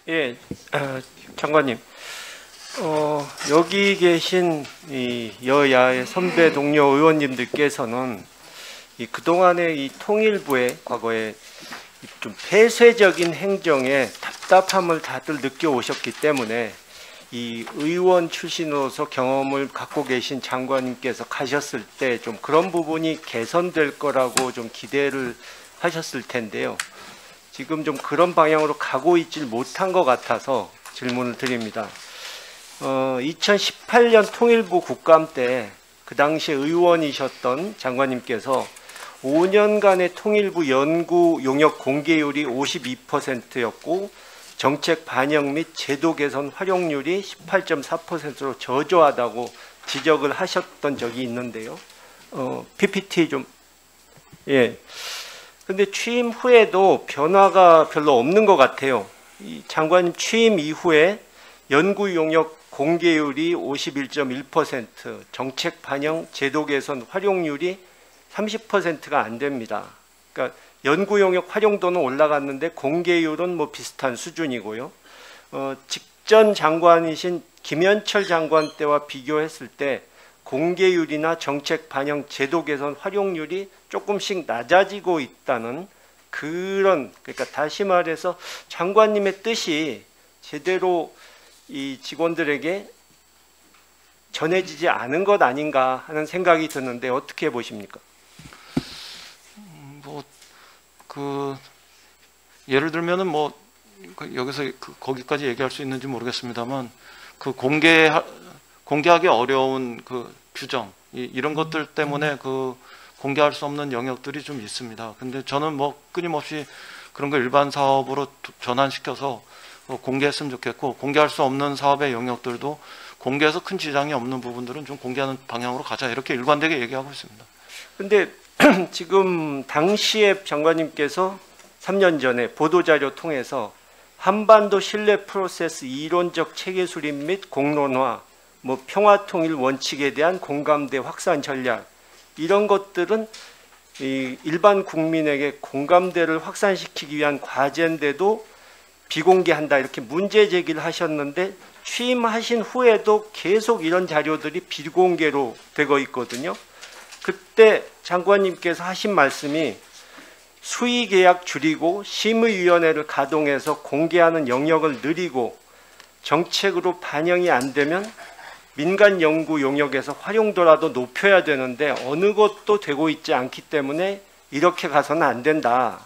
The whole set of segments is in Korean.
예, 장관님, 여기 계신 이 여야의 선배 동료 의원님들께서는 그동안의 이 통일부의 과거에 좀 폐쇄적인 행정에 답답함을 다들 느껴오셨기 때문에 이 의원 출신으로서 경험을 갖고 계신 장관님께서 가셨을 때 좀 그런 부분이 개선될 거라고 좀 기대를 하셨을 텐데요. 지금 좀 그런 방향으로 가고 있질 못한 것 같아서 질문을 드립니다. 2018년 통일부 국감 때 그 당시 의원이셨던 장관님께서 5년간의 통일부 연구 용역 공개율이 52%였고 정책 반영 및 제도 개선 활용률이 18.4%로 저조하다고 지적을 하셨던 적이 있는데요. PPT 좀, 예. 근데 취임 후에도 변화가 별로 없는 것 같아요. 이 장관님 취임 이후에 연구 용역 공개율이 51.1%, 정책 반영, 제도 개선 활용률이 30%가 안 됩니다. 그러니까 연구 용역 활용도는 올라갔는데 공개율은 뭐 비슷한 수준이고요. 직전 장관이신 김현철 장관 때와 비교했을 때 공개율이나 정책 반영, 제도 개선 활용률이 조금씩 낮아지고 있다는 그러니까 다시 말해서 장관님의 뜻이 제대로 이 직원들에게 전해지지 않은 것 아닌가 하는 생각이 드는데 어떻게 보십니까? 예를 들면은 여기서 거기까지 얘기할 수 있는지 모르겠습니다만 공개하기 어려운 규정 이런 것들 때문에 공개할 수 없는 영역들이 좀 있습니다. 근데 저는 끊임없이 그런 거 일반 사업으로 전환시켜서 공개했으면 좋겠고, 공개할 수 없는 사업의 영역들도 공개해서 큰 지장이 없는 부분들은 좀 공개하는 방향으로 가자, 이렇게 일관되게 얘기하고 있습니다. 근데 지금 당시에 장관님께서 3년 전에 보도자료 통해서 한반도 신뢰 프로세스 이론적 체계 수립 및 공론화, 평화통일 원칙에 대한 공감대 확산 전략, 이런 것들은 일반 국민에게 공감대를 확산시키기 위한 과제인데도 비공개한다, 이렇게 문제 제기를 하셨는데 취임하신 후에도 계속 이런 자료들이 비공개로 되고 있거든요. 그때 장관님께서 하신 말씀이 수의계약 줄이고 심의위원회를 가동해서 공개하는 영역을 늘리고 정책으로 반영이 안 되면 민간 연구 용역에서 활용도라도 높여야 되는데 어느 것도 되고 있지 않기 때문에 이렇게 가서는 안 된다.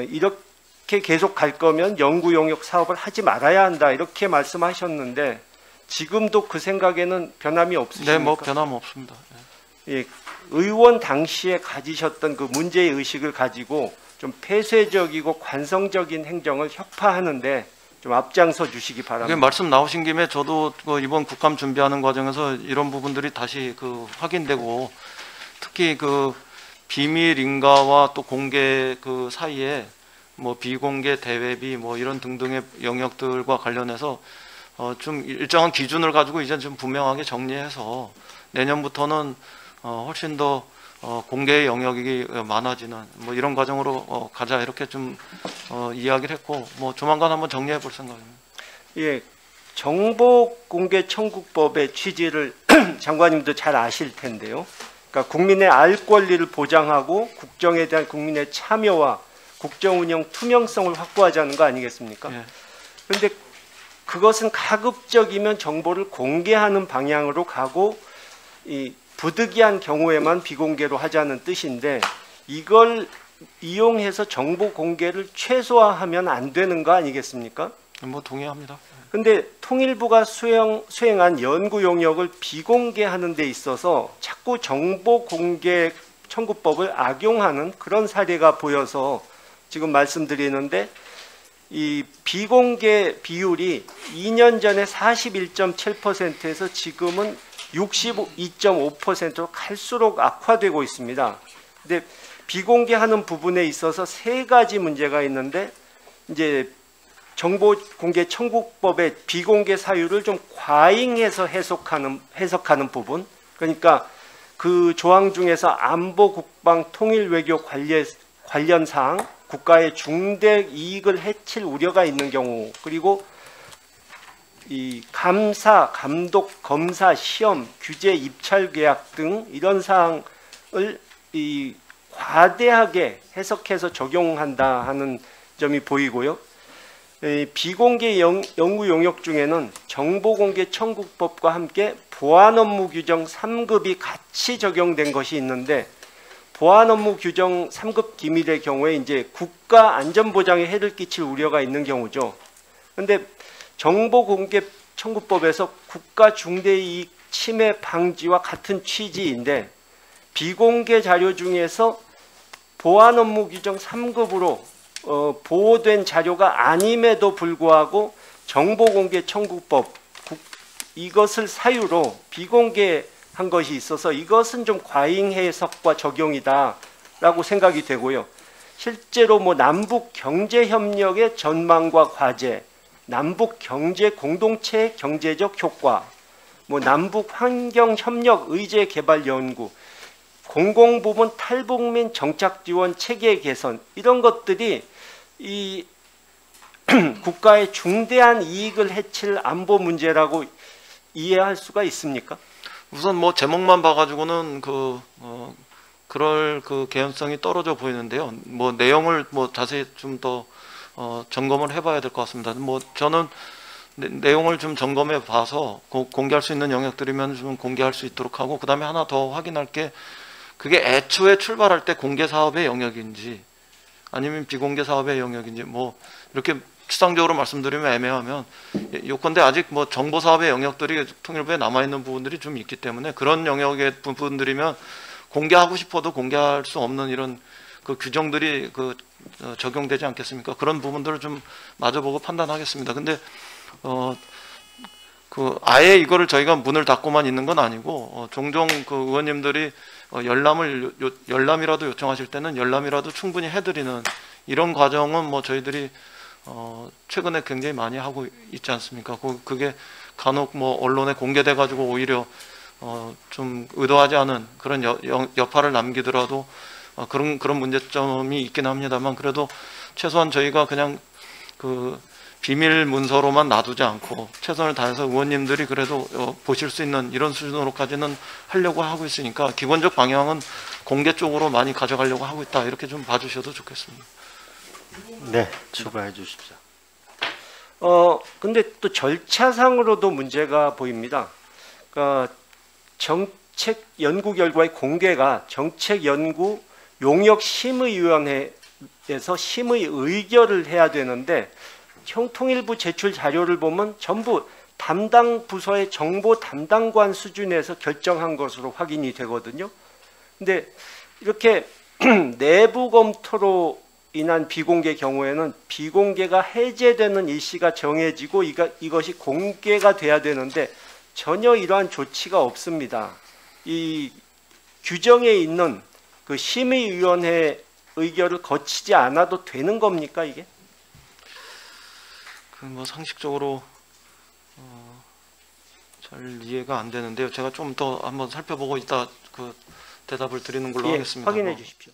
이렇게 계속 갈 거면 연구 용역 사업을 하지 말아야 한다, 이렇게 말씀하셨는데 지금도 그 생각에는 변함이 없으십니까? 네, 변함 없습니다. 예, 의원 당시에 가지셨던 그 문제의 의식을 가지고 좀 폐쇄적이고 관성적인 행정을 혁파하는데 좀 앞장서 주시기 바랍니다. 말씀 나오신 김에 저도 이번 국감 준비하는 과정에서 이런 부분들이 다시 확인되고, 특히 비밀 인가와 또 공개 사이에 비공개 대외비 이런 등등의 영역들과 관련해서 좀 일정한 기준을 가지고 이제 좀 분명하게 정리해서 내년부터는 훨씬 더 공개의 영역이 많아지는 이런 과정으로 가자, 이렇게 좀 이야기를 했고, 조만간 한번 정리해 볼 생각입니다. 예, 정보공개청구법의 취지를 장관님도 잘 아실 텐데요. 그러니까 국민의 알 권리를 보장하고 국정에 대한 국민의 참여와 국정운영 투명성을 확보하자는 거 아니겠습니까? 그런데 그것은 가급적이면 정보를 공개하는 방향으로 가고 부득이한 경우에만 비공개로 하자는 뜻인데, 이걸 이용해서 정보 공개를 최소화하면 안 되는 거 아니겠습니까? 동의합니다. 근데 통일부가 수행한 연구 용역을 비공개하는 데 있어서 자꾸 정보 공개 청구법을 악용하는 그런 사례가 보여서 지금 말씀드리는데, 이 비공개 비율이 2년 전에 41.7%에서 지금은 62.5%로 갈수록 악화되고 있습니다. 근데 비공개하는 부분에 있어서 세 가지 문제가 있는데, 이제 정보공개 청구법의 비공개 사유를 좀 과잉해서 해석하는 부분, 그러니까 그 조항 중에서 안보, 국방, 통일, 외교 관련 사항, 국가의 중대 이익을 해칠 우려가 있는 경우, 그리고 이 감사, 감독, 검사, 시험, 규제, 입찰 계약 등 이런 사항을 이 과대하게 해석해서 적용한다 하는 점이 보이고요. 비공개 연구 용역 중에는 정보공개 청구법과 함께 보안 업무 규정 3급이 같이 적용된 것이 있는데, 보안 업무 규정 3급 기밀의 경우에 이제 국가 안전 보장에 해를 끼칠 우려가 있는 경우죠. 그런데 정보공개 청구법에서 국가 중대이익 침해 방지와 같은 취지인데, 비공개 자료 중에서 보안 업무 규정 3급으로 보호된 자료가 아님에도 불구하고 정보공개 청구법 이것을 사유로 비공개한 것이 있어서 이것은 좀 과잉 해석과 적용이다라고 생각이 되고요. 실제로 뭐 남북 경제 협력의 전망과 과제, 남북 경제 공동체 경제적 효과, 뭐 남북 환경 협력 의제 개발 연구, 공공부문 탈북민 정착 지원 체계 개선, 이런 것들이 이 국가의 중대한 이익을 해칠 안보 문제라고 이해할 수가 있습니까? 우선 뭐 제목만 봐가지고는 그럴 그 개연성이 떨어져 보이는데요. 뭐 내용을 뭐 자세히 좀 더 점검을 해봐야 될 것 같습니다. 뭐 저는 내용을 좀 점검해 봐서 공개할 수 있는 영역들이면 좀 공개할 수 있도록 하고, 그 다음에 하나 더 확인할 게, 그게 애초에 출발할 때 공개 사업의 영역인지 아니면 비공개 사업의 영역인지, 뭐 이렇게 추상적으로 말씀드리면 애매하면, 요건데 아직 뭐 정보 사업의 영역들이 통일부에 남아 있는 부분들이 좀 있기 때문에 그런 영역의 부분들이면 공개하고 싶어도 공개할 수 없는 이런 그 규정들이 적용되지 않겠습니까? 그런 부분들을 좀 마주보고 판단하겠습니다. 근데 아예 이거를 저희가 문을 닫고만 있는 건 아니고, 종종 그 의원님들이 열람이라도 요청하실 때는 열람이라도 충분히 해드리는 이런 과정은 뭐 저희들이 최근에 굉장히 많이 하고 있지 않습니까? 그게 간혹 뭐 언론에 공개돼 가지고 오히려 좀 의도하지 않은 그런 여파를 남기더라도 그런 문제점이 있긴 합니다만, 그래도 최소한 저희가 그냥 그 비밀 문서로만 놔두지 않고 최선을 다해서 의원님들이 그래도 보실 수 있는 이런 수준으로까지는 하려고 하고 있으니까, 기본적 방향은 공개 쪽으로 많이 가져가려고 하고 있다, 이렇게 좀 봐주셔도 좋겠습니다. 네, 추가해 주십시오. 근데 또 절차상으로도 문제가 보입니다. 그러니까 정책 연구 결과의 공개가 정책 연구 용역 심의위원회에서 심의 의결을 해야 되는데, 통일부 제출 자료를 보면 전부 담당 부서의 정보 담당관 수준에서 결정한 것으로 확인이 되거든요. 근데 이렇게 내부 검토로 인한 비공개 경우에는 비공개가 해제되는 일시가 정해지고 이것이 공개가 돼야 되는데 전혀 이러한 조치가 없습니다. 이 규정에 있는 그 심의위원회 의결을 거치지 않아도 되는 겁니까, 이게? 뭐 상식적으로 잘 이해가 안 되는데요. 제가 좀 더 한번 살펴보고 이따 그 대답을 드리는 걸로 하겠습니다. 확인해 주십시오.